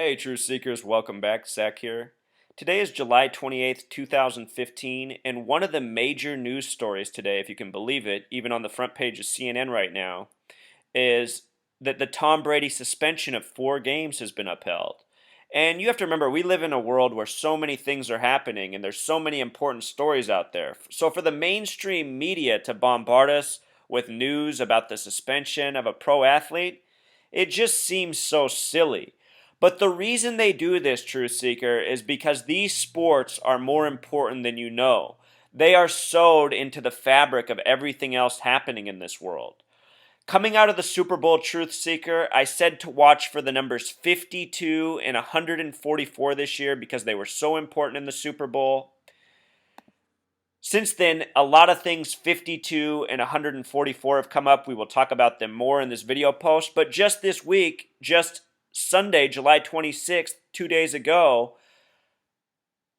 Hey, Truth Seekers, welcome back. Zach here. Today is July 28th, 2015, and one of the major news stories today, if you can believe it, even on the front page of CNN right now, is that the Tom Brady suspension of 4 games has been upheld. And you have to remember, we live in a world where so many things are happening and there's so many important stories out there. So for the mainstream media to bombard us with news about the suspension of a pro athlete, it just seems so silly. But the reason they do this, Truth Seeker, is because these sports are more important than you know. They are sewed into the fabric of everything else happening in this world. Coming out of the Super Bowl, Truth Seeker, I said to watch for the numbers 52 and 144 this year because they were so important in the Super Bowl. Since then, a lot of things 52 and 144 have come up. We will talk about them more in this video post. But just this week, just Sunday, July 26th, 2 days ago,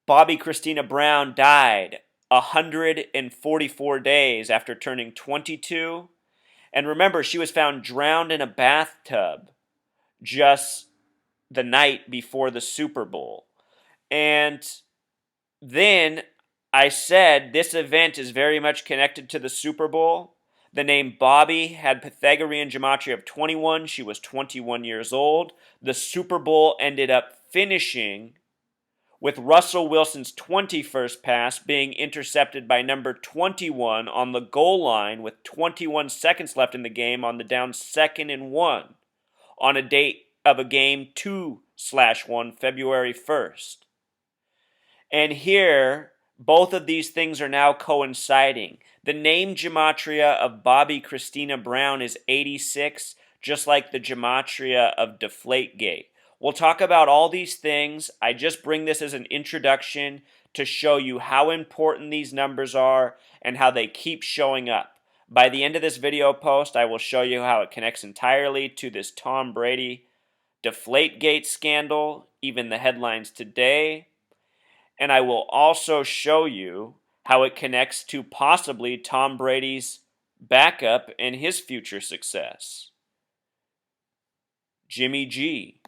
Bobby Christina Brown died 144 days after turning 22. And remember, she was found drowned in a bathtub just the night before the Super Bowl. And then I said this event is very much connected to the Super Bowl. The name Bobby had Pythagorean gematria of 21. She was 21 years old. The Super Bowl ended up finishing with Russell Wilson's 21st pass being intercepted by number 21 on the goal line with 21 seconds left in the game on the down 2nd and 1 on a date of a game 2/1, February 1st. And here, both of these things are now coinciding. The name gematria of Bobby Christina Brown is 86, just like the gematria of Deflategate. We'll talk about all these things. I just bring this as an introduction to show you how important these numbers are and how they keep showing up. By the end of this video post, I will show you how it connects entirely to this Tom Brady Deflategate scandal, even the headlines today. And I will also show you how it connects to possibly Tom Brady's backup and his future success, Jimmy G.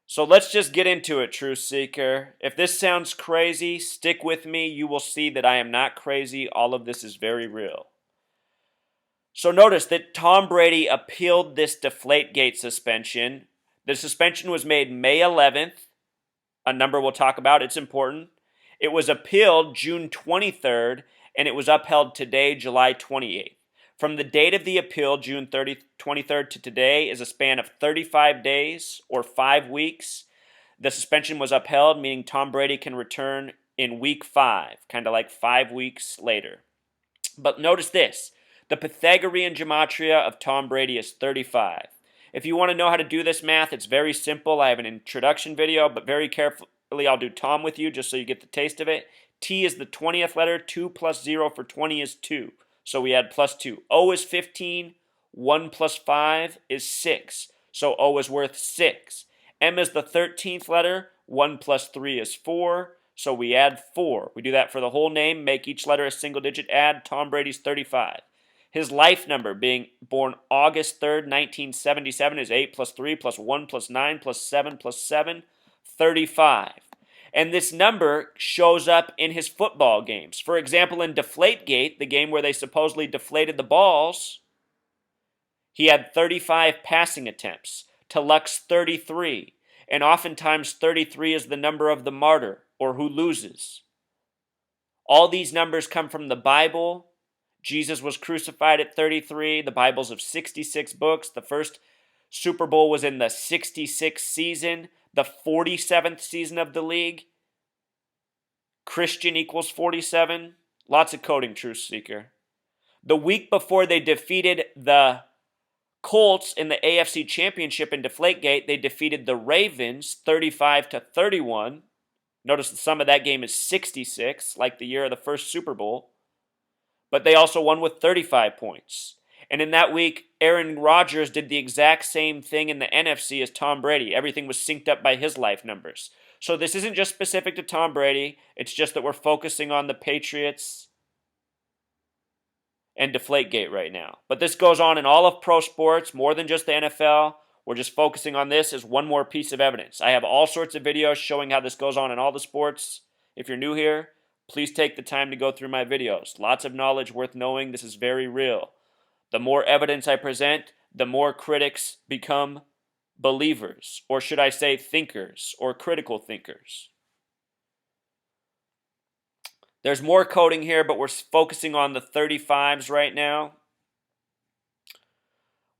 So let's just get into it, Truth Seeker. If this sounds crazy, stick with me. You will see that I am not crazy. All of this is very real. So notice that Tom Brady appealed this Deflategate suspension. The suspension was made May 11th, a number we'll talk about. It's important. It was appealed June 23rd, and it was upheld today, July 28th. From the date of the appeal, June 23rd to today, is a span of 35 days or 5 weeks. The suspension was upheld, meaning Tom Brady can return in week 5, kind of like 5 weeks later. But notice this. The Pythagorean gematria of Tom Brady is 35. If you want to know how to do this math, it's very simple. I have an introduction video, but very carefully I'll do Tom with you just so you get the taste of it. T is the 20th letter. 2 plus 0 for 20 is 2. So we add plus 2. O is 15. 1 plus 5 is 6. So O is worth 6. M is the 13th letter. 1 plus 3 is 4. So we add 4. We do that for the whole name. Make each letter a single digit. Add Tom Brady's 35. His life number, being born August 3rd, 1977, is 8 plus 3 plus 1 plus 9 plus 7 plus 7, 35. And this number shows up in his football games. For example, in Deflategate, the game where they supposedly deflated the balls, he had 35 passing attempts to Luck's 33. And oftentimes 33 is the number of the martyr, or who loses. All these numbers come from the Bible. Jesus was crucified at 33. The Bible's of 66 books. The first Super Bowl was in the 66th season, the 47th season of the league. Christian equals 47. Lots of coding, Truth Seeker. The week before they defeated the Colts in the AFC Championship in Deflategate, they defeated the Ravens 35-31. Notice the sum of that game is 66, like the year of the first Super Bowl. But they also won with 35 points. And in that week, Aaron Rodgers did the exact same thing in the NFC as Tom Brady. Everything was synced up by his life numbers. So this isn't just specific to Tom Brady. It's just that we're focusing on the Patriots and Deflategate right now. But this goes on in all of pro sports, more than just the NFL. We're just focusing on this as one more piece of evidence. I have all sorts of videos showing how this goes on in all the sports. If you're new here, please take the time to go through my videos. Lots of knowledge worth knowing. This is very real. The more evidence I present, the more critics become believers, or should I say thinkers, or critical thinkers. There's more coding here, but we're focusing on the 35s right now.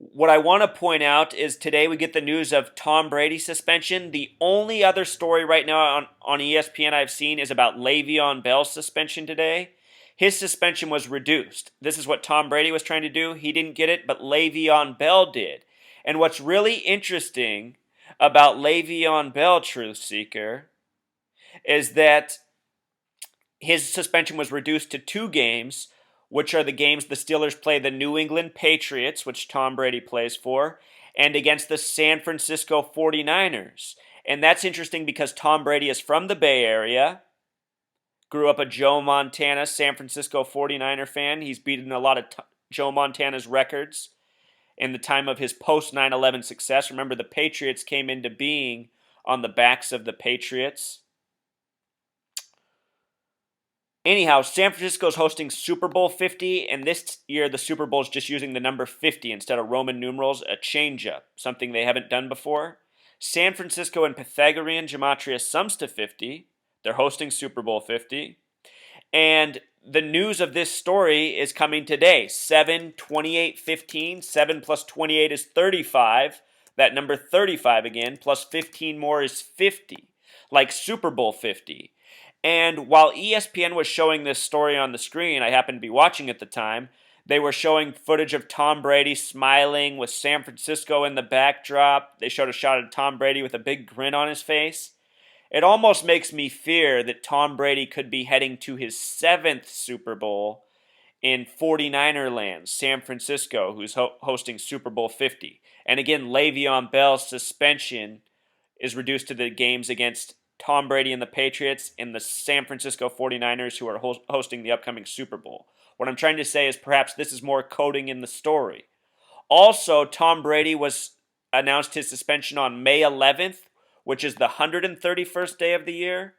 What I want to point out is today we get the news of Tom Brady's suspension. The only other story right now on ESPN I've seen is about Le'Veon Bell's suspension today. His suspension was reduced. This is what Tom Brady was trying to do. He didn't get it, but Le'Veon Bell did. And what's really interesting about Le'Veon Bell, Truth Seeker, is that his suspension was reduced to 2 games, which are the games the Steelers play the New England Patriots, which Tom Brady plays for, and against the San Francisco 49ers. And that's interesting because Tom Brady is from the Bay Area, grew up a Joe Montana, San Francisco 49er fan. He's beaten a lot of Joe Montana's records in the time of his post 9/11 success. Remember, the Patriots came into being on the backs of the Patriots. Anyhow, San Francisco's hosting Super Bowl 50, and this year the Super Bowl is just using the number 50 instead of Roman numerals, a change-up, something they haven't done before. San Francisco in Pythagorean gematria sums to 50. They're hosting Super Bowl 50. And the news of this story is coming today. 7, 28, 15. 7 plus 28 is 35. That number 35 again, plus 15 more is 50. Like Super Bowl 50. And while ESPN was showing this story on the screen, I happened to be watching at the time, they were showing footage of Tom Brady smiling with San Francisco in the backdrop. They showed a shot of Tom Brady with a big grin on his face. It almost makes me fear that Tom Brady could be heading to his 7th Super Bowl in 49er land, San Francisco, who's hosting Super Bowl 50. And again, Le'Veon Bell's suspension is reduced to the games against Tom Brady and the Patriots and the San Francisco 49ers, who are hosting the upcoming Super Bowl. What I'm trying to say is perhaps this is more coding in the story. Also, Tom Brady was announced his suspension on May 11th, which is the 131st day of the year.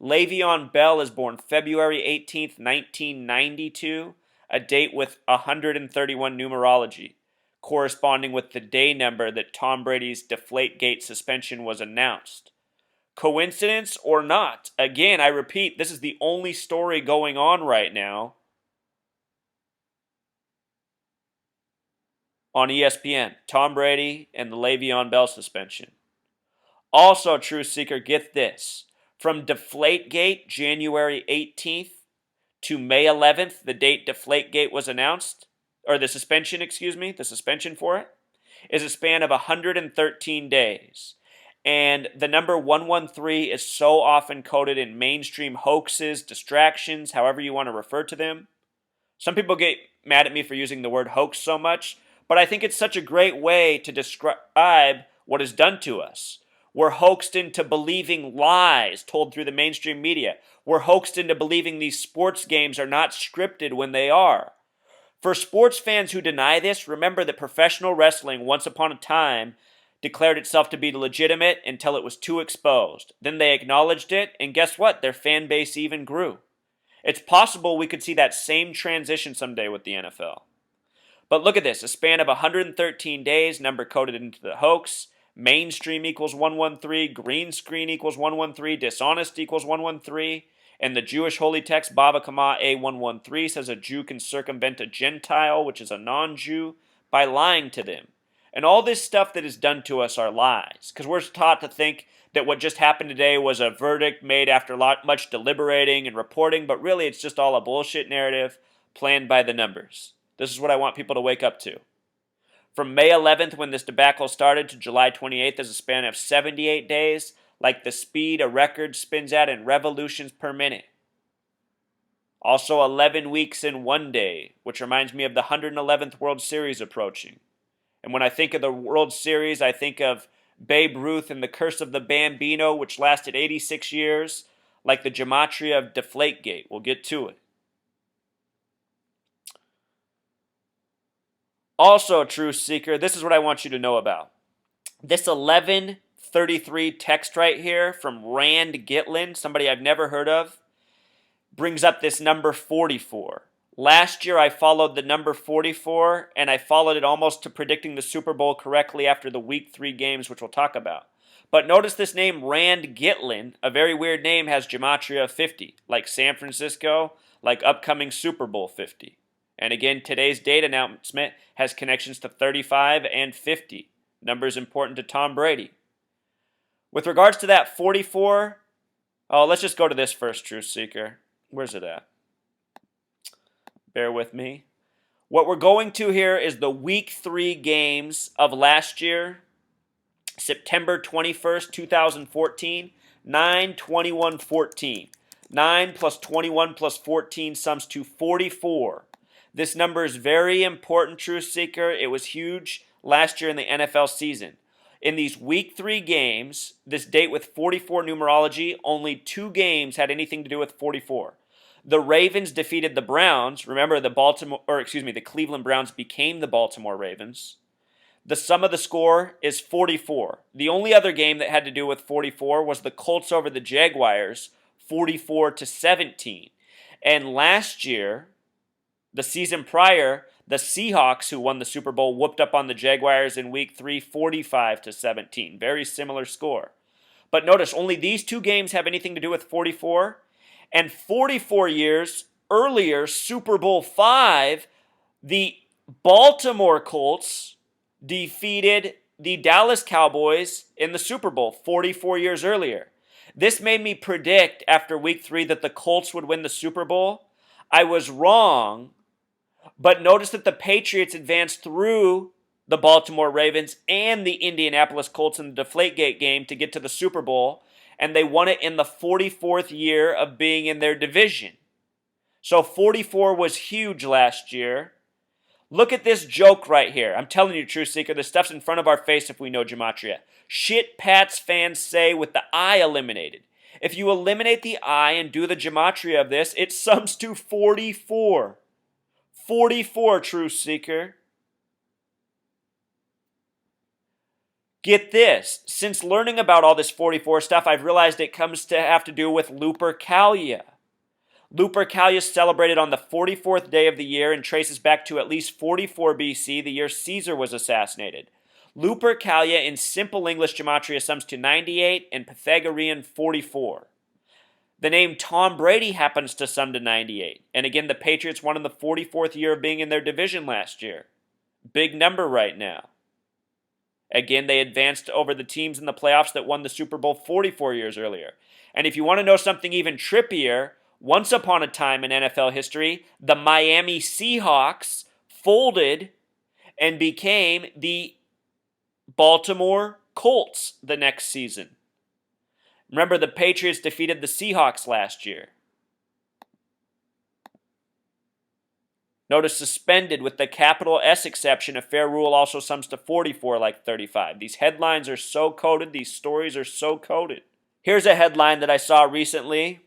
Le'Veon Bell is born February 18th, 1992, a date with 131 numerology, corresponding with the day number that Tom Brady's Deflategate suspension was announced. Coincidence or not? Again, I repeat, this is the only story going on right now on ESPN. Tom Brady and the Le'Veon Bell suspension. Also, Truth Seeker, get this. From Deflategate, January 18th to May 11th, the date Deflategate was announced, or the suspension for it, is a span of 113 days. And the number 113 is so often coded in mainstream hoaxes, distractions, however you want to refer to them. Some people get mad at me for using the word hoax so much, but I think it's such a great way to describe what is done to us. We're hoaxed into believing lies told through the mainstream media. We're hoaxed into believing these sports games are not scripted when they are. For sports fans who deny this, remember that professional wrestling once upon a time declared itself to be legitimate until it was too exposed. Then they acknowledged it, and guess what? Their fan base even grew. It's possible we could see that same transition someday with the NFL. But look at this, a span of 113 days, number coded into the hoax. Mainstream equals 113, green screen equals 113, dishonest equals 113, and the Jewish holy text, Bava Kama A113, says a Jew can circumvent a Gentile, which is a non-Jew, by lying to them. And all this stuff that is done to us are lies, because we're taught to think that what just happened today was a verdict made after much deliberating and reporting, but really it's just all a bullshit narrative planned by the numbers. This is what I want people to wake up to. From May 11th, when this debacle started, to July 28th is a span of 78 days, like the speed a record spins at in revolutions per minute. Also 11 weeks in one day, which reminds me of the 111th World Series approaching. And when I think of the World Series, I think of Babe Ruth and the Curse of the Bambino, which lasted 86 years, like the gematria of Deflategate. We'll get to it. Also, Truth Seeker, this is what I want you to know about. This 1133 text right here from Rand Gitlin, somebody I've never heard of, brings up this number 44. Last year I followed the number 44, and I followed it almost to predicting the Super Bowl correctly after the Week 3 games, which we'll talk about. But notice this name, Rand Gitlin, a very weird name, has gematria of 50, like San Francisco, like upcoming Super Bowl 50. And again, today's date announcement has connections to 35 and 50. Numbers important to Tom Brady. With regards to that 44, let's just go to this first, Truth Seeker. Where's it at? Bear with me. What we're going to here is the Week 3 games of last year, September 21st, 2014, 9-21-14. 9 plus 21 plus 14 sums to 44. This number is very important, Truth Seeker. It was huge last year in the NFL season. In these Week 3 games, this date with 44 numerology, only 2 games had anything to do with 44. The Ravens defeated the Browns. Remember, the Cleveland Browns became the Baltimore Ravens. The sum of the score is 44. The only other game that had to do with 44 was the Colts over the Jaguars, 44-17. And last year, the season prior, the Seahawks, who won the Super Bowl, whooped up on the Jaguars in Week 3, 45-17. Very similar score. But notice, only these 2 games have anything to do with 44. And 44 years earlier, Super Bowl 5, the Baltimore Colts defeated the Dallas Cowboys in the Super Bowl 44 years earlier. This made me predict after Week 3 that the Colts would win the Super Bowl. I was wrong, but notice that the Patriots advanced through the Baltimore Ravens and the Indianapolis Colts in the Deflategate game to get to the Super Bowl, and they won it in the 44th year of being in their division. So 44 was huge last year. Look at this joke right here. I'm telling you, Truth Seeker, this stuff's in front of our face if we know gematria. Shit Pats fans say with the I eliminated. If you eliminate the I and do the gematria of this, it sums to 44. 44, Truth Seeker. Get this. Since learning about all this 44 stuff, I've realized it comes to have to do with Lupercalia. Lupercalia is celebrated on the 44th day of the year and traces back to at least 44 BC, the year Caesar was assassinated. Lupercalia in simple English gematria sums to 98 and Pythagorean 44. The name Tom Brady happens to sum to 98. And again, the Patriots won in the 44th year of being in their division last year. Big number right now. Again, they advanced over the teams in the playoffs that won the Super Bowl 44 years earlier. And if you want to know something even trippier, once upon a time in NFL history, the Miami Seahawks folded and became the Baltimore Colts the next season. Remember, the Patriots defeated the Seahawks last year. Notice suspended with the capital S exception. A fair rule also sums to 44 like 35. These headlines are so coded. These stories are so coded. Here's a headline that I saw recently.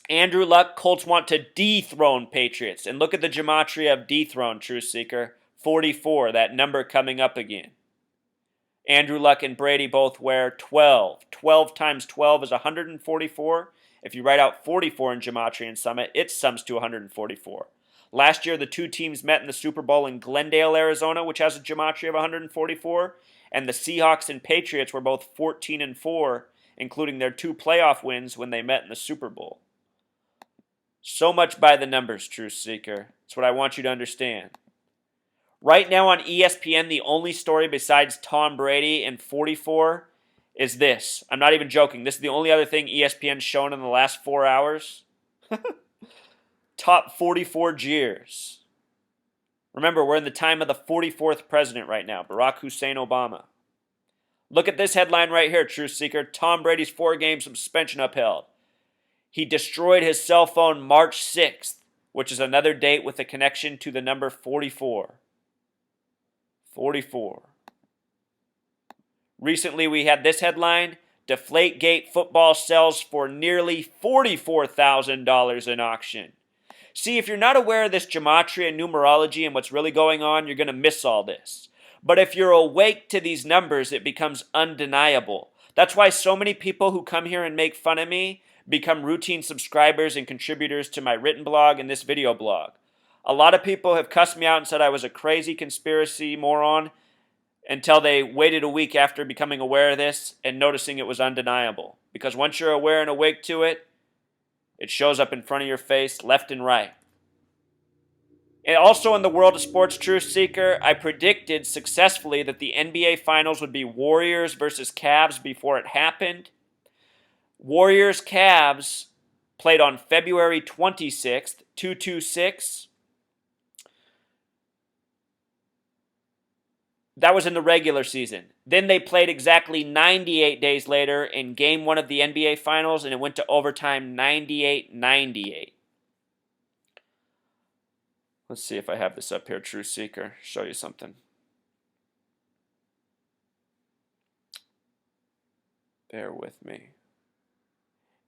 Andrew Luck, Colts want to dethrone Patriots. And look at the gematria of dethrone, Truth Seeker. 44, that number coming up again. Andrew Luck and Brady both wear 12. 12 times 12 is 144. If you write out 44 in gematria and sum it, it sums to 144. Last year, the 2 teams met in the Super Bowl in Glendale, Arizona, which has a gematria of 144, and the Seahawks and Patriots were both 14-4, including their 2 playoff wins when they met in the Super Bowl. So much by the numbers, Truth Seeker. That's what I want you to understand. Right now on ESPN, the only story besides Tom Brady and 44 is this. I'm not even joking. This is the only other thing ESPN's shown in the last 4 hours. Top 44 jeers. Remember, we're in the time of the 44th president right now, Barack Hussein Obama. Look at this headline right here, Truth Seeker. Tom Brady's 4-game suspension upheld. He destroyed his cell phone March 6th, which is another date with a connection to the number 44. 44. Recently, we had this headline. Deflategate football sells for nearly $44,000 in auction. See, if you're not aware of this gematria and numerology and what's really going on, you're going to miss all this. But if you're awake to these numbers, it becomes undeniable. That's why so many people who come here and make fun of me become routine subscribers and contributors to my written blog and this video blog. A lot of people have cussed me out and said I was a crazy conspiracy moron until they waited a week after becoming aware of this and noticing it was undeniable. Because once you're aware and awake to it, it shows up in front of your face, left and right. And also in the world of sports truth seeker, I predicted successfully that the NBA Finals would be Warriors versus Cavs before it happened. Warriors-Cavs played on February 26th, 2-2-6. That was in the regular season. Then they played exactly 98 days later in Game 1 of the NBA Finals, and it went to overtime 98-98. Let's see if I have this up here, Truth Seeker. Show you something. Bear with me.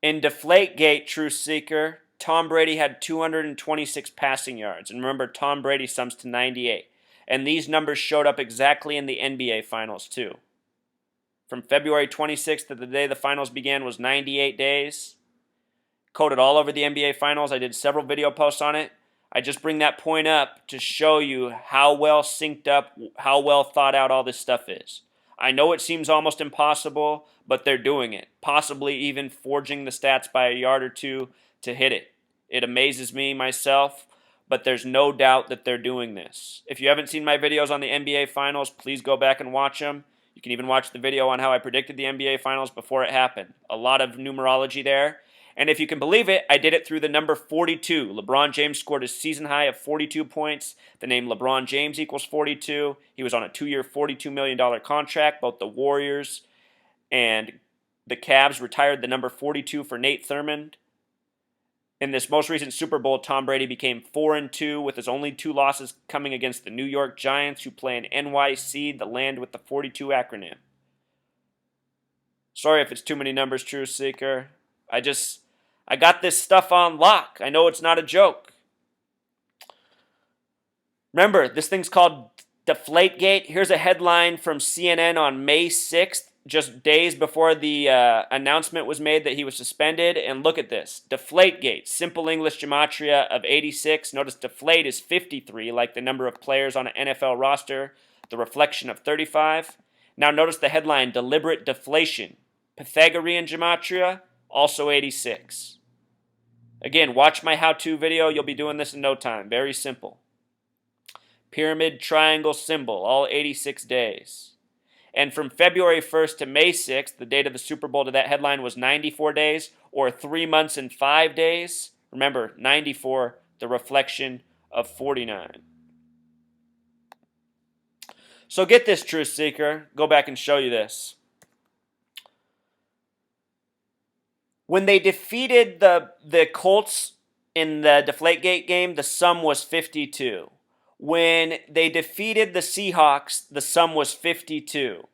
In Deflategate, Truth Seeker, Tom Brady had 226 passing yards. And remember, Tom Brady sums to 98. And these numbers showed up exactly in the NBA Finals, too. From February 26th to the day the Finals began was 98 days. Coded all over the NBA Finals. I did several video posts on it. I just bring that point up to show you how well synced up, how well thought out all this stuff is. I know it seems almost impossible, but they're doing it. Possibly even forging the stats by a yard or two to hit it. It amazes me myself, but there's no doubt that they're doing this. If you haven't seen my videos on the NBA Finals, please go back and watch them. You can even watch the video on how I predicted the NBA Finals before it happened. A lot of numerology there. And if you can believe it, I did it through the number 42. LeBron James scored his season high of 42 points. The name LeBron James equals 42. He was on a 2-year, $42 million contract. Both the Warriors and the Cavs retired the number 42 for Nate Thurmond. In this most recent Super Bowl, Tom Brady became 4-2 with his only 2 losses coming against the New York Giants, who play in NYC, the land with the 42 acronym. Sorry if it's too many numbers, Truth Seeker. I got this stuff on lock. I know it's not a joke. Remember, this thing's called Deflategate. Here's a headline from CNN on May 6th, just days before the announcement was made that he was suspended. And look at this. Deflategate, simple English gematria of 86. Notice deflate is 53, like the number of players on an NFL roster, the reflection of 35. Now notice the headline, deliberate deflation. Pythagorean gematria, also 86. Again, watch my how-to video. You'll be doing this in no time. Very simple. Pyramid, triangle, symbol, all 86 days. And from February 1st to May 6th, the date of the Super Bowl to that headline was 94 days, or 3 months and 5 days. Remember, 94, the reflection of 49. So get this, Truth Seeker. Go back and show you this. When they defeated the Colts in the Deflategate game, the sum was 52. When they defeated the Seahawks, the sum was 52.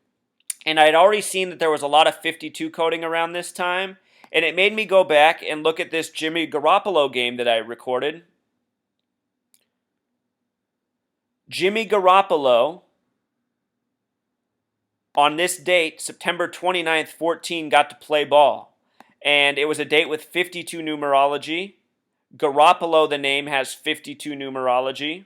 And I had already seen that there was a lot of 52 coding around this time, and it made me go back and look at this Jimmy Garoppolo game that I recorded. Jimmy Garoppolo, on this date, September 29th, 14, got to play ball. And it was a date with 52 numerology. Garoppolo, the name, has 52 numerology.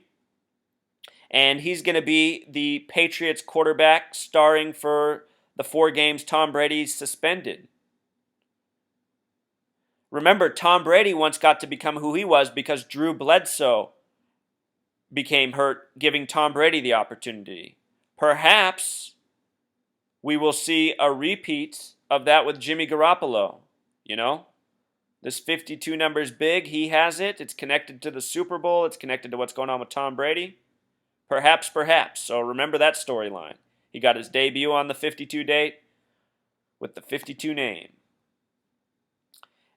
And he's going to be the Patriots quarterback starring for the 4 games Tom Brady's suspended. Remember, Tom Brady once got to become who he was because Drew Bledsoe became hurt, giving Tom Brady the opportunity. Perhaps we will see a repeat of that with Jimmy Garoppolo. You know, this 52 number is big. He has it. It's connected to the Super Bowl. It's connected to what's going on with Tom Brady. Perhaps. So remember that storyline. He got his debut on the 52 date with the 52 name.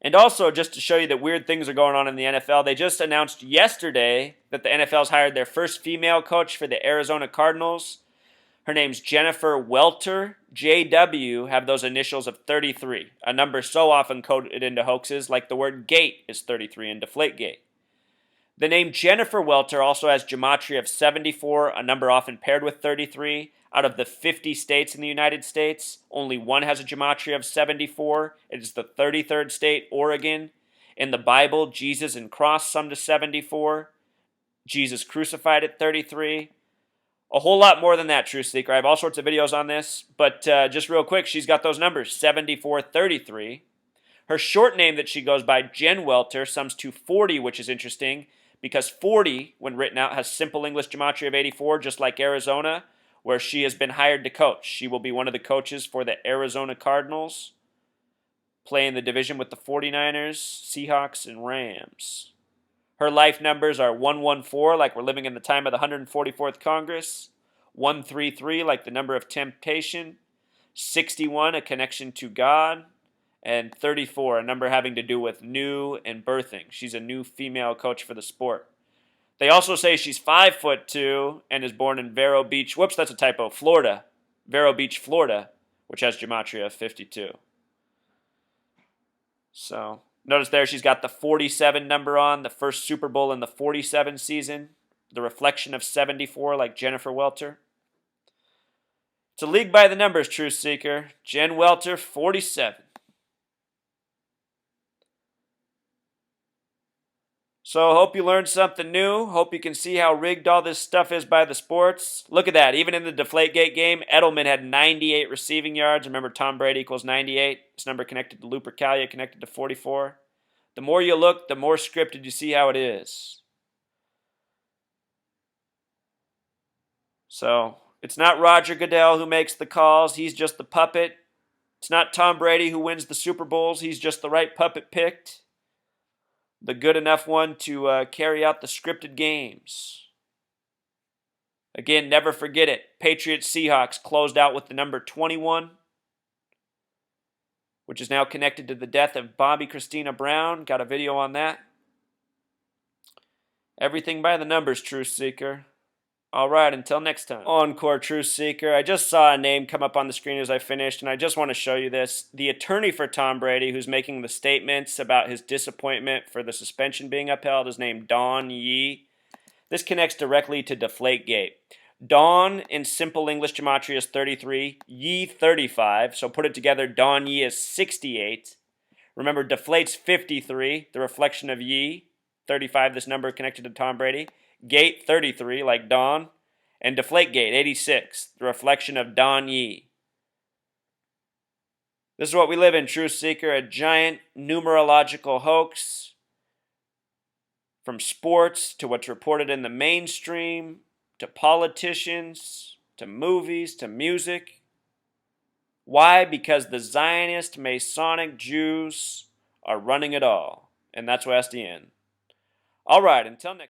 And also, just to show you that weird things are going on in the NFL, they just announced yesterday that the NFL's hired their first female coach for the Arizona Cardinals. Her name's Jennifer Welter. JW have those initials of 33, a number so often coded into hoaxes, like the word gate is 33 in Deflategate. The name Jennifer Welter also has gematria of 74, a number often paired with 33. Out of the 50 states in the United States, only one has a gematria of 74. It is the 33rd state, Oregon. In the Bible, Jesus and cross sum to 74. Jesus crucified at 33. A whole lot more than that, Truth Seeker. I have all sorts of videos on this, but just real quick, she's got those numbers, 74, 33. Her short name that she goes by, Jen Welter, sums to 40, which is interesting because 40, when written out, has simple English gematria of 84, just like Arizona, where she has been hired to coach. She will be one of the coaches for the Arizona Cardinals, playing the division with the 49ers, Seahawks, and Rams. Her life numbers are 114, like we're living in the time of the 144th Congress, 133, like the number of temptation, 61, a connection to God, and 34, a number having to do with new and birthing. She's a new female coach for the sport. They also say she's 5'2" and is born in Vero Beach. Whoops, that's a typo. Florida. Vero Beach, Florida, which has gematria of 52. So notice there she's got the 47 number on, the first Super Bowl in the 47 season, the reflection of 74 like Jennifer Welter. It's a league by the numbers, Truth Seeker. Jen Welter, 47. So hope you learned something new. Hope you can see how rigged all this stuff is by the sports. Look at that. Even in the Deflategate game, Edelman had 98 receiving yards. Remember, Tom Brady equals 98. This number connected to Lupercalia, connected to 44. The more you look, the more scripted you see how it is. So it's not Roger Goodell who makes the calls. He's just the puppet. It's not Tom Brady who wins the Super Bowls. He's just the right puppet picked. The good enough one to carry out the scripted games. Again, never forget it. Patriots Seahawks closed out with the number 21, which is now connected to the death of Bobby Christina Brown. Got a video on that. Everything by the numbers, Truth Seeker. All right, until next time. Encore, Truth Seeker. I just saw a name come up on the screen as I finished, and I just want to show you this. The attorney for Tom Brady, who's making the statements about his disappointment for the suspension being upheld, is named Don Yee. This connects directly to Deflategate. Don in simple English gematria is 33, Yee 35, so put it together, Don Yee is 68. Remember, Deflate's 53, the reflection of Yee, 35, this number connected to Tom Brady. Gate 33, like Don, and Deflategate 86, the reflection of Don Yee. This is what we live in, Truth Seeker, a giant numerological hoax from sports to what's reported in the mainstream, to politicians, to movies, to music. Why? Because the Zionist Masonic Jews are running it all, and that's what has to end. All right, until next